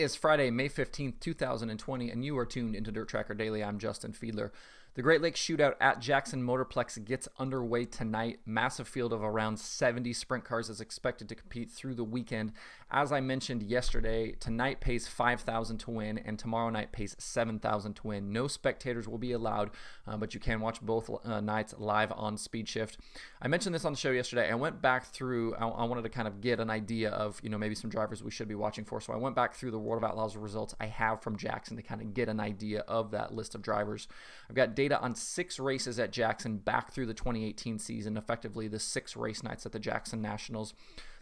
is Friday, May 15th, 2020, and you are tuned into DIRTRACKR Daily. I'm Justin Fiedler. The Great Lakes Shootout at Jackson Motorplex gets underway tonight. Massive field of around 70 sprint cars is expected to compete through the weekend. As I mentioned yesterday, tonight pays $5,000 to win, and tomorrow night pays $7,000 to win. No spectators will be allowed, but you can watch both nights live on Speed Shift. I mentioned this on the show yesterday. I went back through, I wanted to kind of get an idea of, maybe some drivers we should be watching for. So I went back through the World of Outlaws results I have from Jackson to kind of get an idea of that list of drivers. I've got data on 6 races at Jackson back through the 2018 season, effectively the 6 race nights at the Jackson Nationals.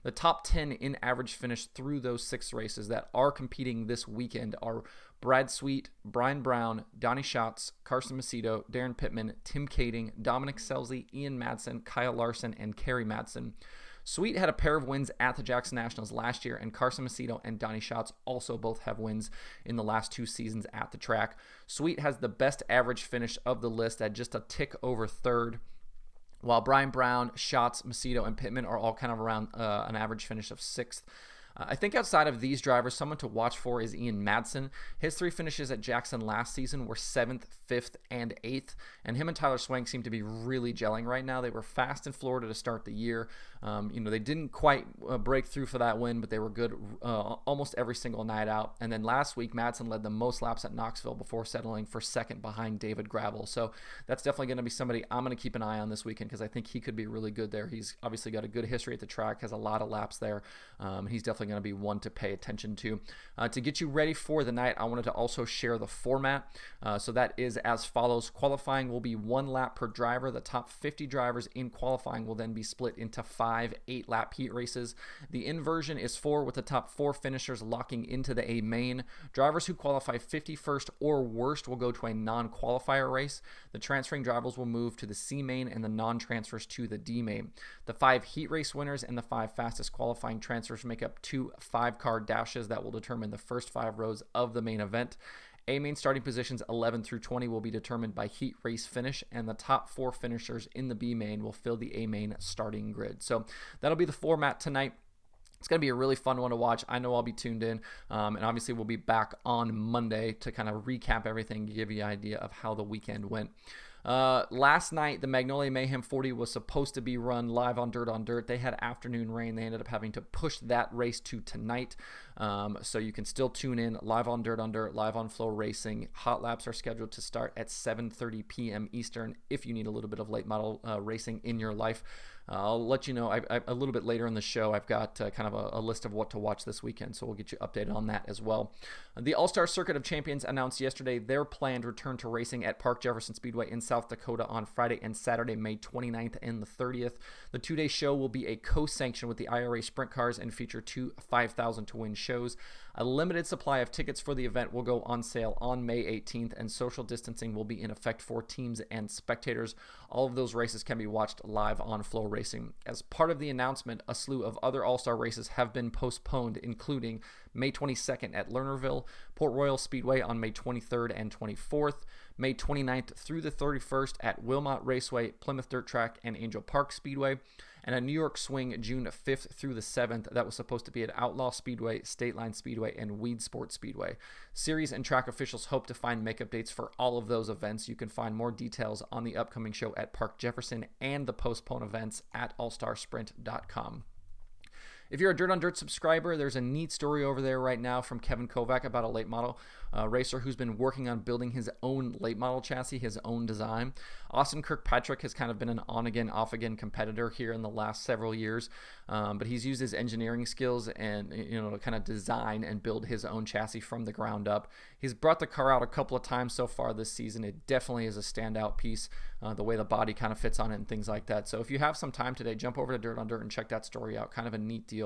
The top 10 in average finish through those 6 races that are competing this weekend are Brad Sweet, Brian Brown, Donnie Schatz, Carson Macedo, Darren Pittman, Tim Kading, Dominic Selzy, Ian Madsen, Kyle Larson, and Kerry Madsen. Sweet had a pair of wins at the Jackson Nationals last year, and Carson Macedo and Donnie Schatz also both have wins in the last 2 seasons at the track. Sweet has the best average finish of the list at just a tick over 3rd, while Brian Brown, Schatz, Macedo, and Pittman are all kind of around an average finish of 6th. I think outside of these drivers, someone to watch for is Ian Madsen. His 3 finishes at Jackson last season were 7th, 5th, and 8th, and him and Tyler Swank seem to be really gelling right now. They were fast in Florida to start the year. They didn't quite break through for that win, but they were good almost every single night out. And then last week, Madsen led the most laps at Knoxville before settling for 2nd behind David Gravel. So that's definitely going to be somebody I'm going to keep an eye on this weekend because I think he could be really good there. He's obviously got a good history at the track, has a lot of laps there. He's definitely going to be one to pay attention to. To get you ready for the night, I wanted to also share the format. So that is as follows. Qualifying will be 1 lap per driver. The top 50 drivers in qualifying will then be split into 5 8-lap heat races. The inversion is 4, with the top 4 finishers locking into the A main. Drivers who qualify 51st or worst will go to a non-qualifier race. The transferring drivers will move to the C main and the non-transfers to the D main. The 5 heat race winners and the 5 fastest qualifying transfers make up 2 5-car dashes that will determine the first 5 rows of the main event. A-main starting positions 11 through 20 will be determined by heat race finish, and the top 4 finishers in the B-main will fill the A-main starting grid. So that'll be the format tonight. It's going to be a really fun one to watch. I know I'll be tuned in, and obviously we'll be back on Monday to kind of recap everything, give you an idea of how the weekend went. Last night, the Magnolia Mayhem 40 was supposed to be run live on Dirt. They had afternoon rain. They ended up having to push that race to tonight. So you can still tune in live on Dirt, live on Flow Racing. Hot laps are scheduled to start at 7:30 p.m. Eastern if you need a little bit of late model racing in your life. I'll let you know a little bit later in the show. I've got kind of a list of what to watch this weekend, so we'll get you updated on that as well. The All-Star Circuit of Champions announced yesterday their planned return to racing at Park Jefferson Speedway in South Dakota on Friday and Saturday, May 29th and the 30th. The 2-day show will be a co-sanction with the IRA Sprint Cars and feature 2 $5,000 to win shows. A limited supply of tickets for the event will go on sale on May 18th, and social distancing will be in effect for teams and spectators. All of those races can be watched live on Flow Racing. As part of the announcement, a slew of other All-Star races have been postponed, including May 22nd at Lernerville, Port Royal Speedway on May 23rd and 24th, May 29th through the 31st at Wilmot Raceway, Plymouth Dirt Track, and Angel Park Speedway, and a New York Swing June 5th through the 7th that was supposed to be at Outlaw Speedway, State Line Speedway, and Weed Sport Speedway. Series and track officials hope to find makeup dates for all of those events. You can find more details on the upcoming show at Park Jefferson and the postponed events at allstarsprint.com. If you're a Dirt on Dirt subscriber, there's a neat story over there right now from Kevin Kovac about a late model racer who's been working on building his own late model chassis, his own design. Austin Kirkpatrick has kind of been an on-again, off-again competitor here in the last several years, but he's used his engineering skills and to kind of design and build his own chassis from the ground up. He's brought the car out a couple of times so far this season. It definitely is a standout piece, the way the body kind of fits on it and things like that. So if you have some time today, jump over to Dirt on Dirt and check that story out. Kind of a neat deal.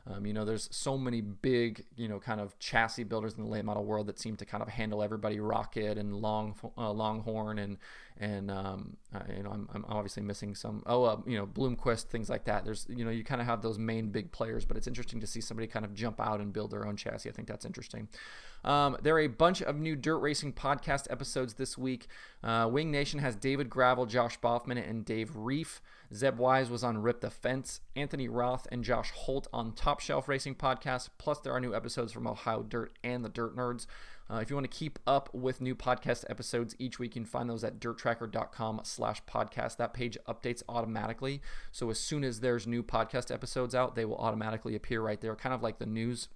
There's so many big, kind of chassis builders in the late model world that seem to kind of handle everybody, Rocket and Longhorn and and I'm obviously missing some. Bloomquist, things like that. There's you kind of have those main big players, but it's interesting to see somebody kind of jump out and build their own chassis. I think that's interesting. There are a bunch of new dirt racing podcast episodes this week. Wing Nation has David Gravel, Josh Boffman, and Dave Reef. Zeb Wise was on Rip the Fence. Anthony Roth and Josh Holt on Top Shelf Racing Podcast. Plus, there are new episodes from Ohio Dirt and the Dirt Nerds. If you want to keep up with new podcast episodes each week, you can find those at DIRTRACKR.com/podcast. That page updates automatically. So as soon as there's new podcast episodes out, they will automatically appear right there, kind of like the news.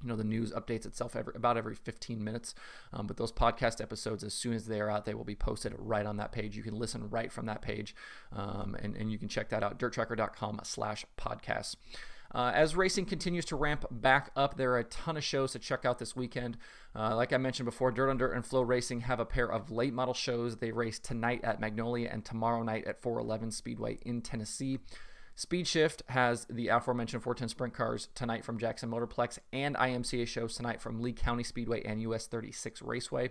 The news updates itself about every 15 minutes. But those podcast episodes, as soon as they are out, they will be posted right on that page. You can listen right from that page, and you can check that out, DIRTRACKR.com/podcasts. As racing continues to ramp back up, there are a ton of shows to check out this weekend. Like I mentioned before, Dirt on Dirt and Flow Racing have a pair of late model shows. They race tonight at Magnolia and tomorrow night at 411 Speedway in Tennessee. Speed Shift has the aforementioned 410 Sprint Cars tonight from Jackson Motorplex, and IMCA shows tonight from Lee County Speedway and US 36 Raceway.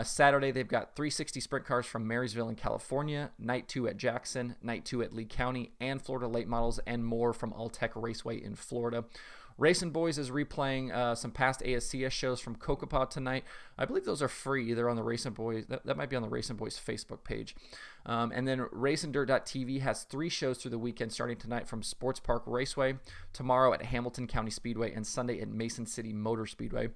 Saturday, they've got 360 Sprint Cars from Marysville in California, Night 2 at Jackson, Night 2 at Lee County, and Florida Late Models and more from Alltech Raceway in Florida. Racing Boys is replaying some past ASCS shows from Kokopah tonight. I believe those are free. They're on the Racing Boys. That might be on the Racing Boys Facebook page. And then RacingDirt.tv has 3 shows through the weekend, starting tonight from Sports Park Raceway, tomorrow at Hamilton County Speedway, and Sunday at Mason City Motor Speedway.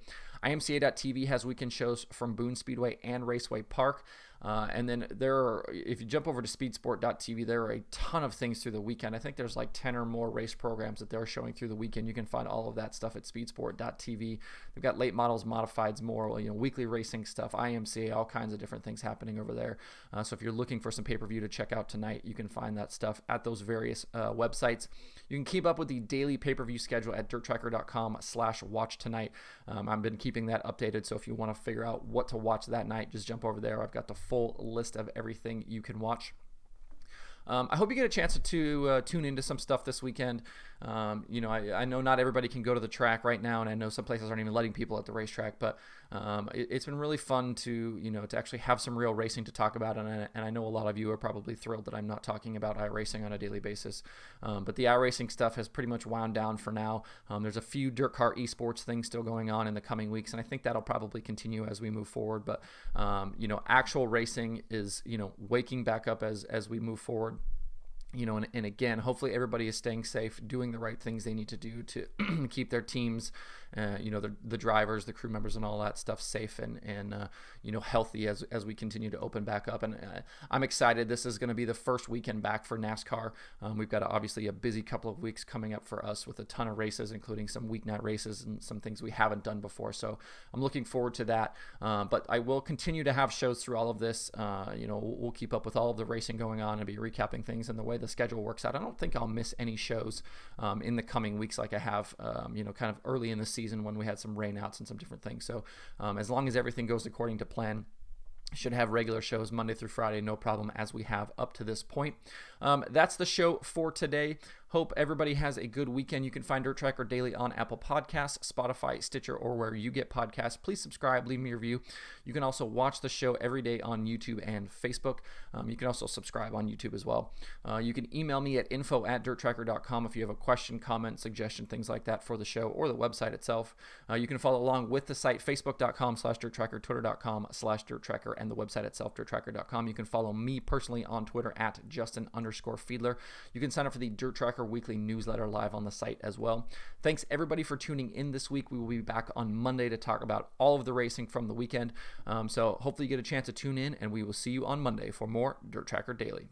IMCA.tv has weekend shows from Boone Speedway and Raceway Park. And then if you jump over to speedsport.tv, there are a ton of things through the weekend. I think there's like 10 or more race programs that they're showing through the weekend. You can find all of that stuff at speedsport.tv. They've got late models, modifieds, more, weekly racing stuff, IMCA, all kinds of different things happening over there. So if you're looking for some pay-per-view to check out tonight, you can find that stuff at those various websites. You can keep up with the daily pay-per-view schedule at DIRTRACKR.com/watch tonight. I've been keeping that updated, so if you want to figure out what to watch that night, just jump over there. I've got the full list of everything you can watch. I hope you get a chance to tune into some stuff this weekend. I know not everybody can go to the track right now, and I know some places aren't even letting people at the racetrack, but it's been really fun to actually have some real racing to talk about, and I know a lot of you are probably thrilled that I'm not talking about iRacing on a daily basis, but the iRacing stuff has pretty much wound down for now. There's a few dirt car esports things still going on in the coming weeks, and I think that'll probably continue as we move forward, but actual racing is waking back up as we move forward. And again, hopefully everybody is staying safe, doing the right things they need to do to keep their teams, the drivers, the crew members, and all that stuff safe and healthy as we continue to open back up. And I'm excited. This is going to be the first weekend back for NASCAR. We've got obviously a busy couple of weeks coming up for us with a ton of races, including some weeknight races and some things we haven't done before. So I'm looking forward to that. But I will continue to have shows through all of this. We'll keep up with all of the racing going on and be recapping things and the way the schedule works out. I don't think I'll miss any shows in the coming weeks like I have, kind of early in the season when we had some rainouts and some different things. So as long as everything goes according to plan, should have regular shows Monday through Friday, no problem, as we have up to this point. That's the show for today. Hope everybody has a good weekend. You can find DIRTRACKR Daily on Apple Podcasts, Spotify, Stitcher, or where you get podcasts. Please subscribe, leave me a review. You can also watch the show every day on YouTube and Facebook. You can also subscribe on YouTube as well. You can email me at info@dirtracker.com if you have a question, comment, suggestion, things like that for the show or the website itself. You can follow along with the site, facebook.com/DIRTRACKR, twitter.com/DIRTRACKR, and the website itself, DIRTRACKR.com. You can follow me personally on Twitter at Justin_Fiedler. You can sign up for the DIRTRACKR weekly newsletter live on the site as well. Thanks everybody for tuning in this week. We will be back on Monday to talk about all of the racing from the weekend. So hopefully you get a chance to tune in, and we will see you on Monday for more DIRTRACKR Daily.